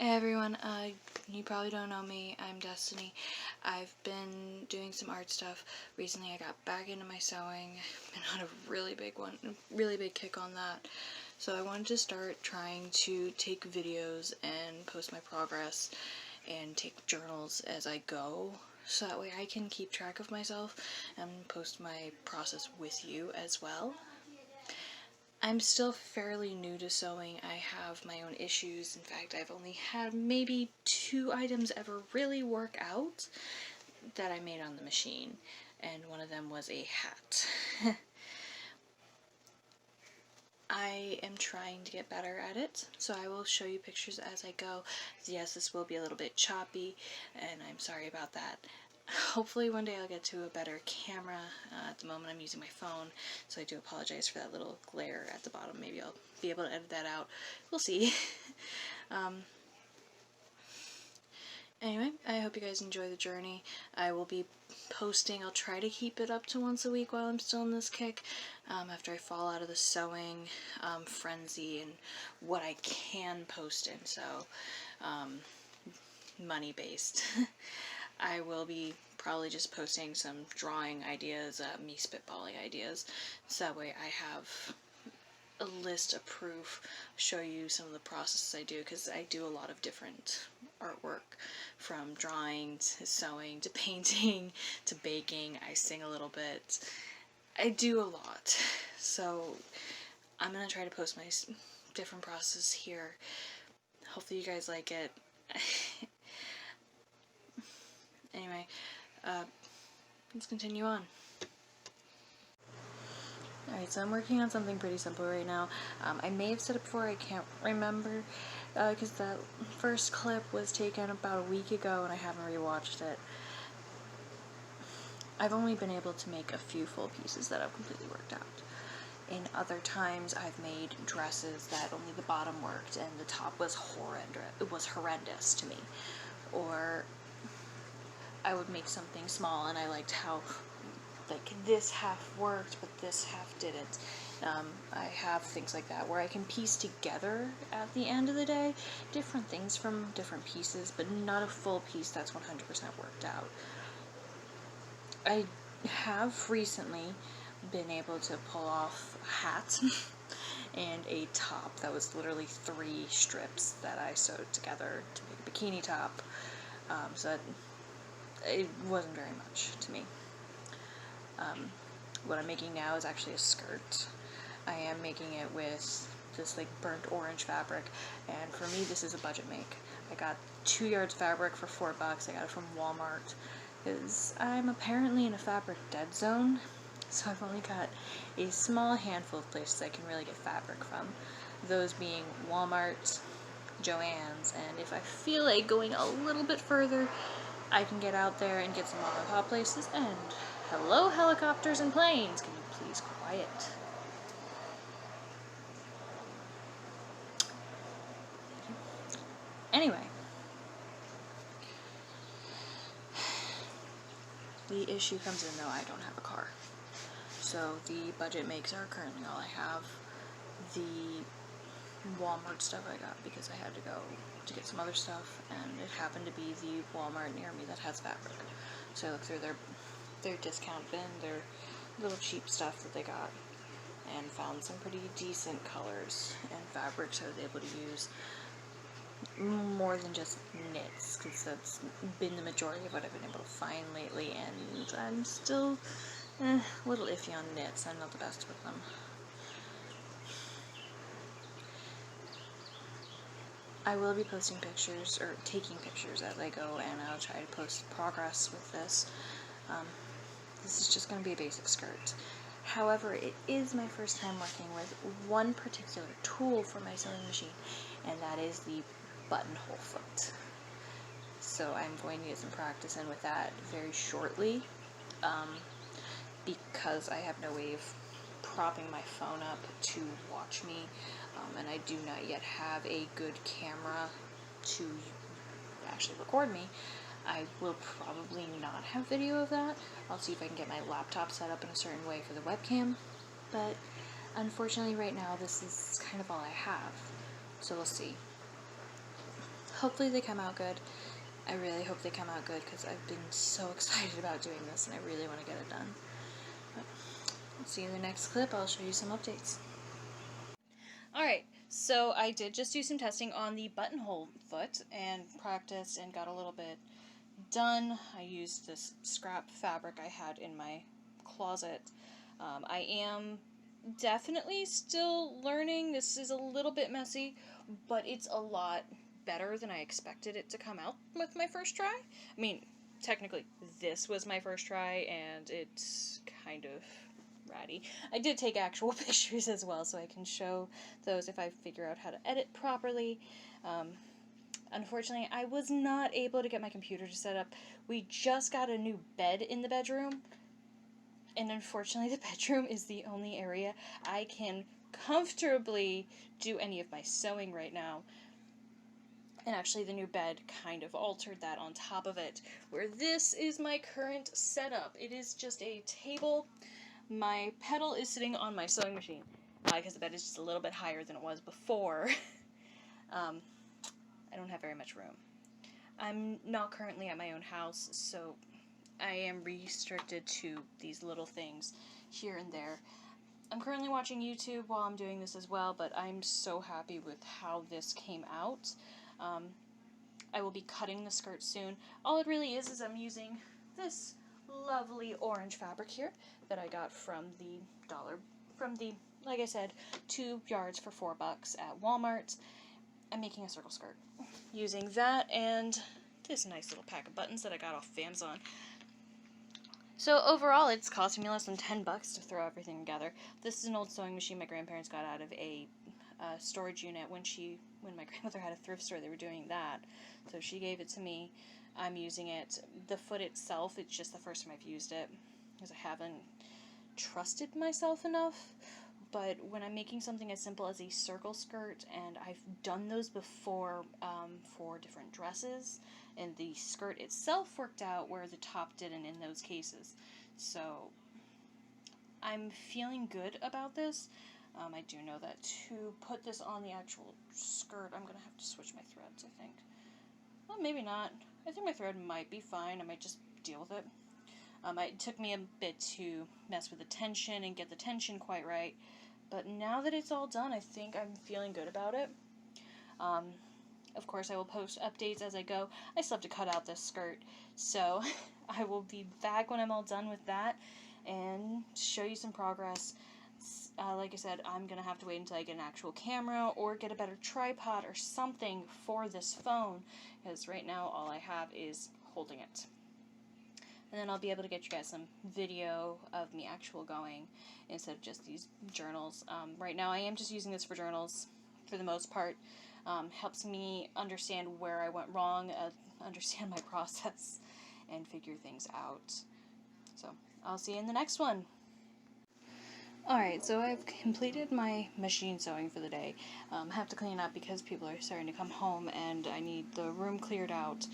Hey everyone, you probably don't know me. I'm Destiny. I've been doing some art stuff. Recently I got back into my sewing. Been on a really big kick on that. So I wanted to start trying to take videos and post my progress and take journals as I go. So that way I can keep track of myself and post my process with you as well. I'm still fairly new to sewing. I have my own issues. In fact, I've only had maybe 2 items ever really work out that I made on the machine, and one of them was a hat. I am trying to get better at it, so I will show you pictures as I go. Yes, this will be a little bit choppy, and I'm sorry about that. Hopefully one day I'll get to a better camera. At the moment I'm using my phone, so I do apologize for that little glare at the bottom. Maybe I'll be able to edit that out. We'll see. Anyway, I hope you guys enjoy the journey. I will be posting. I'll try to keep it up to once a week while I'm still in this kick, after I fall out of the sewing frenzy and what I can post in, so money-based. I will be probably just posting some drawing ideas, me spitballing ideas, so that way I have a list of proof, show you some of the processes I do, because I do a lot of different artwork, from drawing to sewing to painting to baking. I sing a little bit. I do a lot, so I'm gonna try to post my different processes here. Hopefully you guys like it. Anyway, let's continue on. Alright, so I'm working on something pretty simple right now. I may have said it before, I can't remember, because the first clip was taken about a week ago and I haven't rewatched it. I've only been able to make a few full pieces that have completely worked out. In other times I've made dresses that only the bottom worked and the top was horrendous to me. Or I would make something small and I liked how like this half worked but this half didn't. I have things like that where I can piece together at the end of the day different things from different pieces, but not a full piece that's 100% worked out. I have recently been able to pull off a hat and a top that was literally 3 strips that I sewed together to make a bikini top, so that it wasn't very much to me. What I'm making now is actually a skirt. I am making it with this like burnt orange fabric, and for me this is a budget make. I got 2 yards fabric for $4. I got it from Walmart because I'm apparently in a fabric dead zone, so I've only got a small handful of places I can really get fabric from, those being Walmart, Joann's, and if I feel like going a little bit further I can get out there and get some mom and pop places. And hello helicopters and planes, can you please quiet? Anyway, the issue comes in though I don't have a car. So the budget makes are currently all I have. The Walmart stuff I got because I had to go to get some other stuff, and it happened to be the Walmart near me that has fabric. So I looked through their discount bin, their little cheap stuff that they got, and found some pretty decent colors and fabrics I was able to use. More than just knits, because that's been the majority of what I've been able to find lately, and I'm still a little iffy on knits. I'm not the best with them. I will be posting pictures, or taking pictures as I go, and I'll try to post progress with this. This is just going to be a basic skirt. However, it is my first time working with one particular tool for my sewing machine, and that is the buttonhole foot. So I'm going to get some practice in with that very shortly, because I have no way of propping my phone up to watch me, and I do not yet have a good camera to actually record me. I will probably not have video of that. I'll see if I can get my laptop set up in a certain way for the webcam, but unfortunately right now this is kind of all I have, so we'll see. hopefully they come out good. I really hope they come out good because I've been so excited about doing this and I really want to get it done. But see you in the next clip. I'll show you some updates. Alright, so I did just do some testing on the buttonhole foot and practiced and got a little bit done. I used this scrap fabric I had in my closet. I am definitely still learning. This is a little bit messy, but it's a lot better than I expected it to come out with my first try. I mean, technically, this was my first try, and it's kind of ratty. I did take actual pictures as well, so I can show those if I figure out how to edit properly. Unfortunately, I was not able to get my computer to set up. We just got a new bed in the bedroom, and unfortunately the bedroom is the only area I can comfortably do any of my sewing right now. And actually the new bed kind of altered that on top of it, where this is my current setup. It is just a table. My pedal is sitting on my sewing machine, because the bed is just a little bit higher than it was before. I don't have very much room. I'm not currently at my own house, so I am restricted to these little things here and there. I'm currently watching YouTube while I'm doing this as well, but I'm so happy with how this came out. I will be cutting the skirt soon. All it really is I'm using this lovely orange fabric here that I got from the like I said, 2 yards for $4 at Walmart. I'm making a circle skirt using that and this nice little pack of buttons that I got off of Amazon. So overall, it's costing me less than $10 to throw everything together. This is an old sewing machine my grandparents got out of a storage unit when my grandmother had a thrift store. They were doing that, so she gave it to me. I'm using it. The foot itself, it's just the first time I've used it because I haven't trusted myself enough. But when I'm making something as simple as a circle skirt, and I've done those before for different dresses, and the skirt itself worked out where the top didn't in those cases. So I'm feeling good about this. I do know that to put this on the actual skirt, I'm going to have to switch my threads, I think. Well, maybe not. I think my thread might be fine. I might just deal with it. It took me a bit to mess with the tension and get the tension quite right, but now that it's all done, I think I'm feeling good about it. Of course, I will post updates as I go. I still have to cut out this skirt, so I will be back when I'm all done with that and show you some progress. Like I said, I'm going to have to wait until I get an actual camera or get a better tripod or something for this phone, because right now all I have is holding it. And then I'll be able to get you guys some video of me actual going instead of just these journals. Right now I am just using this for journals for the most part. Helps me understand where I went wrong, understand my process, and figure things out. So I'll see you in the next one. Alright, so I've completed my machine sewing for the day. I have to clean up because people are starting to come home and I need the room cleared out.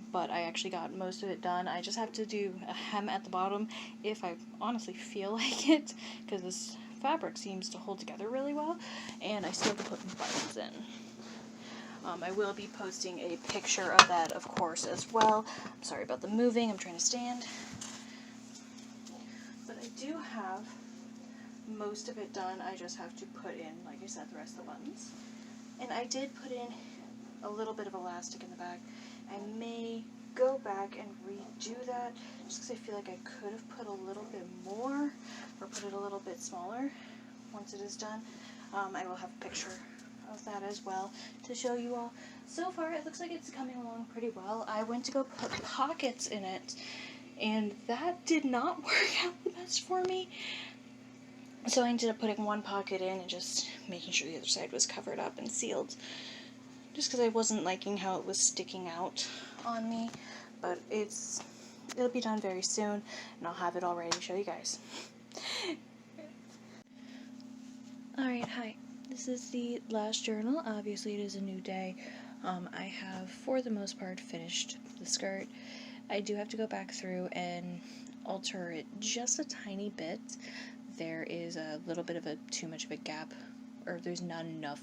But I actually got most of it done. I just have to do a hem at the bottom if I honestly feel like it, because this fabric seems to hold together really well, and I still have to put buttons in. I will be posting a picture of that, of course, as well. I'm sorry about the moving. I'm trying to stand. But I do have most of it done. I just have to put in, like I said, the rest of the buttons. And I did put in a little bit of elastic in the back. I may go back and redo that just because I feel like I could have put a little bit more or put it a little bit smaller once it is done. I will have a picture of that as well to show you all. So far it looks like it's coming along pretty well. I went to go put pockets in it and that did not work out the best for me. So I ended up putting one pocket in and just making sure the other side was covered up and sealed. Just because I wasn't liking how it was sticking out on me. But it'll be done very soon, and I'll have it all ready to show you guys. Alright, hi. This is the last journal. Obviously it is a new day. I have, for the most part, finished the skirt. I do have to go back through and alter it just a tiny bit. There is a little bit of too much of a gap, or there's not enough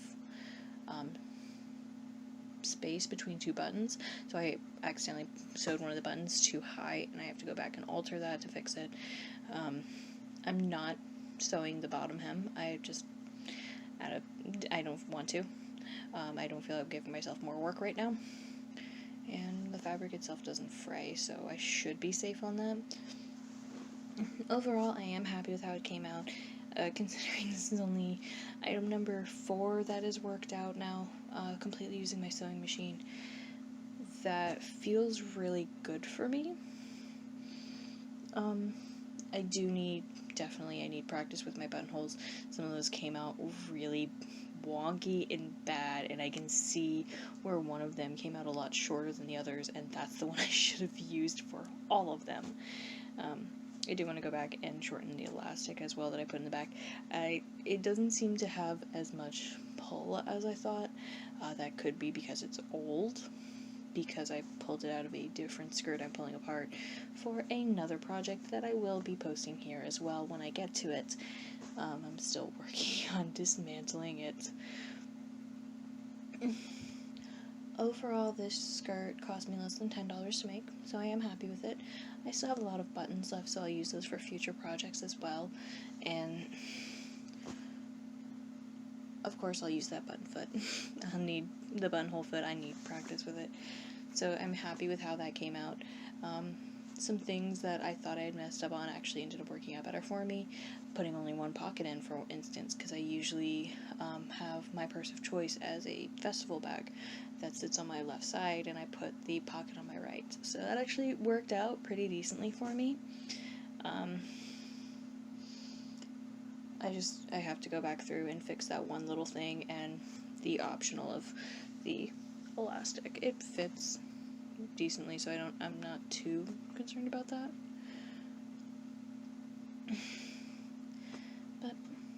space between two buttons, so I accidentally sewed one of the buttons too high, and I have to go back and alter that to fix it. I'm not sewing the bottom hem. I don't want to. I don't feel like giving myself more work right now, and the fabric itself doesn't fray, so I should be safe on that. Overall, I am happy with how it came out, considering this is only item number 4 that is worked out now, completely using my sewing machine. That feels really good for me. I need practice with my buttonholes. Some of those came out really wonky and bad, and I can see where one of them came out a lot shorter than the others, and that's the one I should have used for all of them. I do want to go back and shorten the elastic as well that I put in the back. It doesn't seem to have as much pull as I thought. That could be because it's old, because I pulled it out of a different skirt I'm pulling apart for another project that I will be posting here as well when I get to it. I'm still working on dismantling it. Overall, this skirt cost me less than $10 to make, so I am happy with it. I still have a lot of buttons left, so I'll use those for future projects as well. And of course, I'll use that button foot. I'll need the buttonhole foot. I need practice with it. So I'm happy with how that came out. Some things that I thought I had messed up on actually ended up working out better for me. Putting only one pocket in, for instance, because I usually have my purse of choice as a festival bag that sits on my left side, and I put the pocket on my right. So that actually worked out pretty decently for me. I have to go back through and fix that one little thing, and the optional of the elastic. It fits decently, so I'm not too concerned about that. But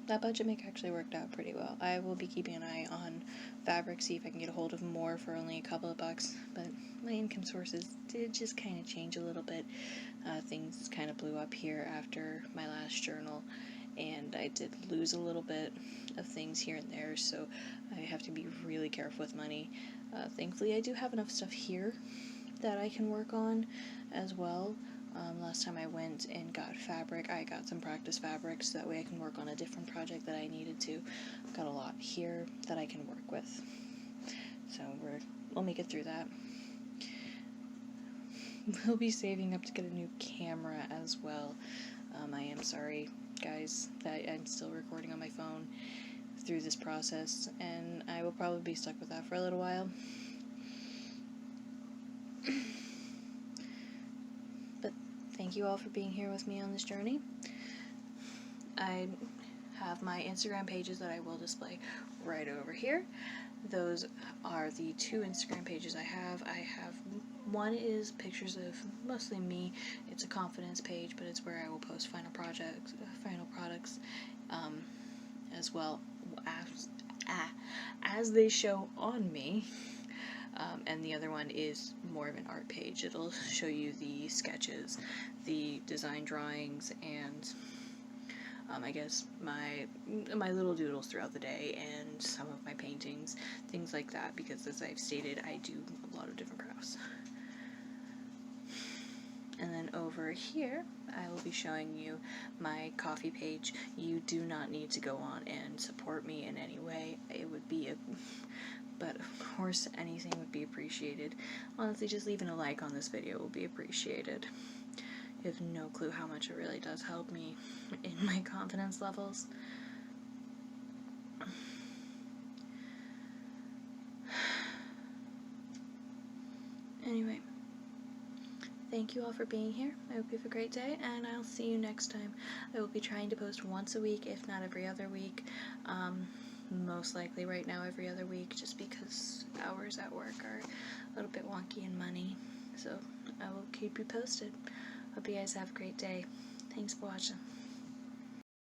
that budget make actually worked out pretty well. I will be keeping an eye on fabric, see if I can get a hold of more for only a couple of bucks, but my income sources did just kind of change a little bit. Things kind of blew up here after my last journal, and I did lose a little bit of things here and there, so I have to be really careful with money. Thankfully, I do have enough stuff here that I can work on as well. Last time I went and got fabric, I got some practice fabrics, so that way I can work on a different project that I needed to. Got a lot here that I can work with. So we'll make it through that. We'll be saving up to get a new camera as well. I am sorry, guys, that I'm still recording on my phone through this process, and I will probably be stuck with that for a little while. But thank you all for being here with me on this journey. I have my Instagram pages that I will display right over here. Those are the 2 Instagram pages I have. One is pictures of mostly me. It's a confidence page, but it's where I will post final products, as well as they show on me. And the other one is more of an art page. It'll show you the sketches, the design drawings, and I guess my little doodles throughout the day, and some of my paintings, things like that, because as I've stated, I do a lot of different crafts. And then over here, I will be showing you my coffee page. You do not need to go on and support me in any way. It would be but of course anything would be appreciated. Honestly, just leaving a like on this video will be appreciated. You have no clue how much it really does help me in my confidence levels. Anyway, thank you all for being here. I hope you have a great day, and I'll see you next time. I will be trying to post once a week, if not every other week. Most likely right now every other week, just because hours at work are a little bit wonky in money. So I will keep you posted. Hope you guys have a great day. Thanks for watching.